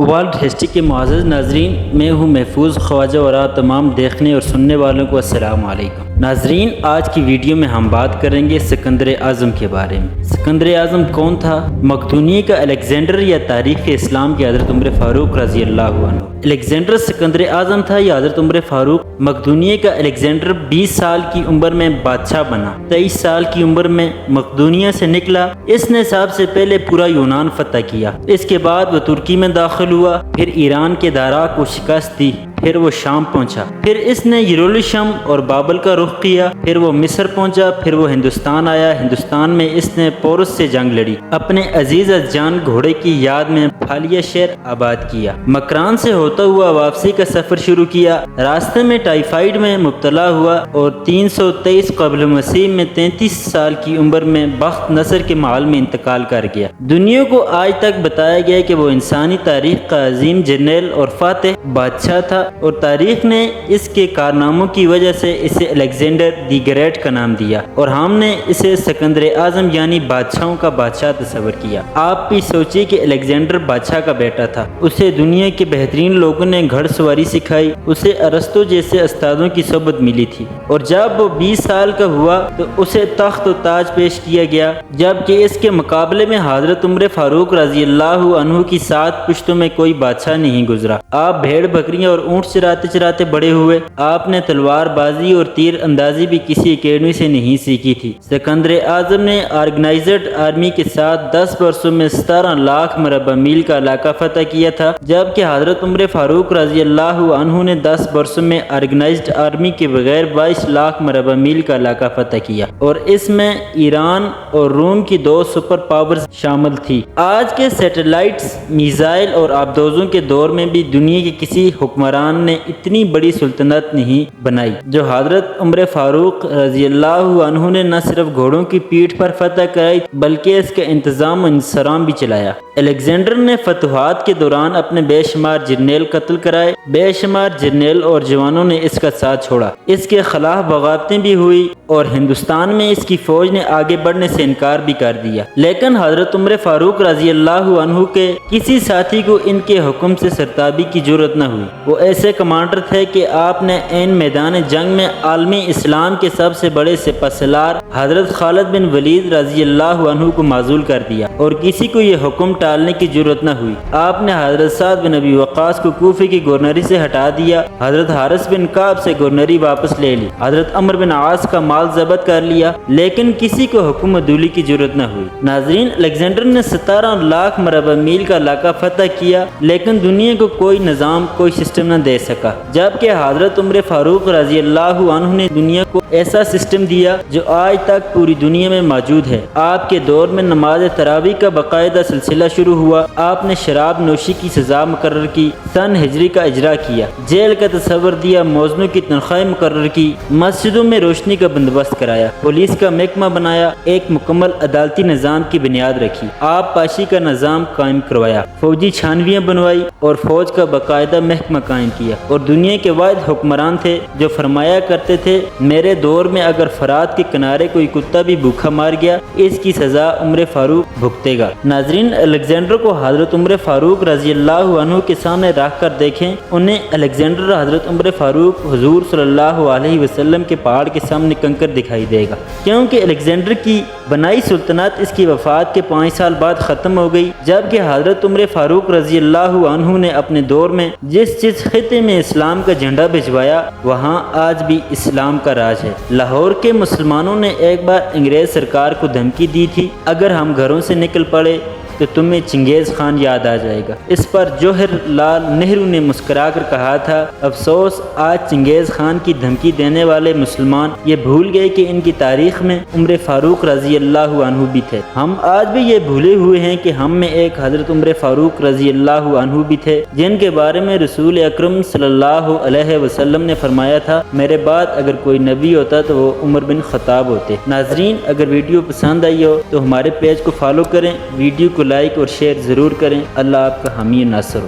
World history کے معزز ناظرین، میں ہوں محفوظ خواجہ اور آپ تمام دیکھنے اور سننے والوں کو السلام علیکم۔ ناظرین، آج کی ویڈیو میں ہم بات کریں گے سکندر اعظم کے بارے میں۔ سکندر اعظم کون تھا؟ مقدونیہ کا الیگزینڈر یا تاریخ اسلام کے حضرت عمر فاروق رضی اللہ عنہ؟ الیگزینڈر سکندر اعظم تھا یا حضرت عمر فاروق؟ مقدونیہ کا الیگزینڈر 20 سال کی عمر میں بادشاہ بنا۔ 23 سال کی عمر میں مقدونیہ سے نکلا۔ اس نے سب سے پہلے پورا یونان فتح کیا۔ اس کے بعد وہ ترکی میں داخل ہوا، پھر ایران کے دارا کو شکست دی، پھر وہ شام پہنچا، پھر اس نے یروشلم اور بابل کا رخ کیا، پھر وہ مصر پہنچا، پھر وہ ہندوستان آیا۔ ہندوستان میں اس نے پورس سے جنگ لڑی، اپنے عزیز جان گھوڑے کی یاد میں پھالیا شہر آباد کیا۔ مکران سے ہوتا ہوا واپسی کا سفر شروع کیا۔ راستے میں ٹائیفائیڈ میں مبتلا ہوا اور 323 قبل مسیح میں 33 سال کی عمر میں بخت نصر کے محل میں انتقال کر گیا۔ دنیا کو آج تک بتایا گیا کہ وہ انسانی تاریخ کا عظیم جرنیل اور فاتح بادشاہ تھا، اور تاریخ نے اس کے کارناموں کی وجہ سے اسے الیگزینڈر دی گریٹ کا نام دیا، اور ہم نے اسے سکندر اعظم یعنی بادشاہوں کا بادشاہ تصور کیا۔ آپ بھی سوچیے کہ الیگزینڈر بادشاہ کا بیٹا تھا، اسے دنیا کے بہترین لوگوں نے گھڑ سواری سکھائی، اسے ارسطو جیسے استادوں کی صحبت ملی تھی، اور جب وہ 20 سال کا ہوا تو اسے تخت و تاج پیش کیا گیا، جبکہ اس کے مقابلے میں حضرت عمر فاروق رضی اللہ عنہ کی 7 پشتوں میں کوئی بادشاہ نہیں گزرا۔ آپ بھیڑ بکریاں اور اونٹ چراتے چراتے بڑے ہوئے۔ آپ نے تلوار بازی اور تیر اندازی بھی کسی اکیڈمی سے نہیں سیکھی تھی۔ سکندر اعظم نے آرگنائزڈ آرمی کے ساتھ 10 برسوں میں 17 لاکھ مربع میل کا علاقہ فتح کیا تھا، جبکہ حضرت عمر فاروق رضی اللہ عنہ نے 10 برسوں میں آرگنائزڈ آرمی کے بغیر 22 لاکھ مربع میل کا علاقہ فتح کیا، اور اس میں ایران اور روم کی 2 سپر پاورز شامل تھی۔ آج کے سیٹلائٹس، میزائل اور آبدوزوں کے دور میں بھی دنیا کے کسی حکمران نے اتنی بڑی سلطنت نہیں بنائی جو حضرت عمر فاروق رضی اللہ عنہ نے۔ نہ صرف گھوڑوں کی پیٹھ پر فتح کرائی بلکہ اس کا انتظام و انصرام بھی چلایا۔ الیگزینڈر نے فتوحات کے دوران اپنے بے شمار جرنیل قتل کرائے، بے شمار جرنیل اور جوانوں نے اس کا ساتھ چھوڑا۔ اس کے خلاف بغاوتیں بھی ہوئی، اور ہندوستان میں اس کی فوج نے آگے بڑھنے سے انکار بھی کر دیا، لیکن حضرت عمر فاروق رضی اللہ عنہ کے کسی ساتھی کو ان کے حکم سے سرتابی کی جرأت نہ ہوئی۔ وہ ایسے کمانڈر تھے کہ آپ نے عین میدان جنگ میں عالمی اسلام کے سب سے بڑے سپہ سالار حضرت خالد بن ولید رضی اللہ عنہ کو معزول کر دیا، اور کسی کو یہ حکم ٹالنے کی جرأت نہ ہوئی۔ آپ نے حضرت سعد بن ابی وقاص کو کوفے کی گورنری سے ہٹا دیا، حضرت حارث بن کعب سے گورنری واپس لے لی، حضرت عمر بن عاص کا مال ضبط کر لیا، لیکن کسی کو حکم عدولی کی جرأت نہ ہوئی۔ ناظرین، الیگزینڈر نے 17 لاکھ مربع میل کا علاقہ فتح کیا، لیکن دنیا کو کوئی نظام، کوئی سسٹم نہ دے سکا، جبکہ حضرت عمر فاروق رضی اللہ عنہ نے دنیا کو ایسا سسٹم دیا جو آج تک پوری دنیا میں موجود ہے۔ آپ کے دور میں نماز تراویح کا باقاعدہ سلسلہ شروع ہوا۔ آپ نے شراب نوشی کی سزا مقرر کی، سن ہجری کا اجرا کیا، جیل کا تصور دیا، موزنوں کی تنخواہیں مقرر کی، مسجدوں میں روشنی کا بندوبست کرایا، پولیس کا محکمہ بنایا، ایک مکمل عدالتی نظام کی بنیاد رکھی، آپ پاشی کا نظام قائم کروایا، فوجی چھانویاں بنوائی اور فوج کا باقاعدہ محکمہ قائم کیا، اور دنیا کے واحد حکمران تھے جو فرمایا کرتے تھے، میرے دور میں اگر فرات کے کنارے کوئی کتا بھی بھوکا مار گیا، اس کی سزا عمر فاروق بھگتے گا۔ ناظرین، الیگزینڈر کو حضرت عمر فاروق رضی اللہ عنہ کے سامنے رکھ کر دیکھیں، انہیں الیگزینڈر حضرت عمر فاروق حضور صلی اللہ علیہ وسلم کے پہاڑ کے سامنے کنکر دکھائی دے گا، کیونکہ الیگزینڈر کی بنائی سلطنت اس کی وفات کے 5 سال بعد ختم ہو گئی، جبکہ حضرت عمر فاروق رضی اللہ عنہ نے اپنے دور میں جس خطے میں اسلام کا جھنڈا بھجوایا، وہاں آج بھی اسلام کا راج ہے۔ لاہور کے مسلمانوں نے ایک بار انگریز سرکار کو دھمکی دی تھی، اگر ہم گھروں سے نکل پڑے تو تمہیں چنگیز خان یاد آ جائے گا۔ اس پر جوہر لال نہرو نے مسکرا کر کہا تھا، افسوس آج چنگیز خان کی دھمکی دینے والے مسلمان یہ بھول گئے کہ ان کی تاریخ میں عمر فاروق رضی اللہ عنہ بھی تھے۔ ہم آج بھی یہ بھولے ہوئے ہیں کہ ہم میں ایک حضرت عمر فاروق رضی اللہ عنہ بھی تھے، جن کے بارے میں رسول اکرم صلی اللہ علیہ وسلم نے فرمایا تھا، میرے بعد اگر کوئی نبی ہوتا تو وہ عمر بن خطاب ہوتے۔ ناظرین، اگر ویڈیو پسند آئی ہو تو ہمارے پیج کو فالو کریں، ویڈیو کو لائک اور شیئر ضرور کریں۔ اللہ آپ کا حامی و ناصر ہو۔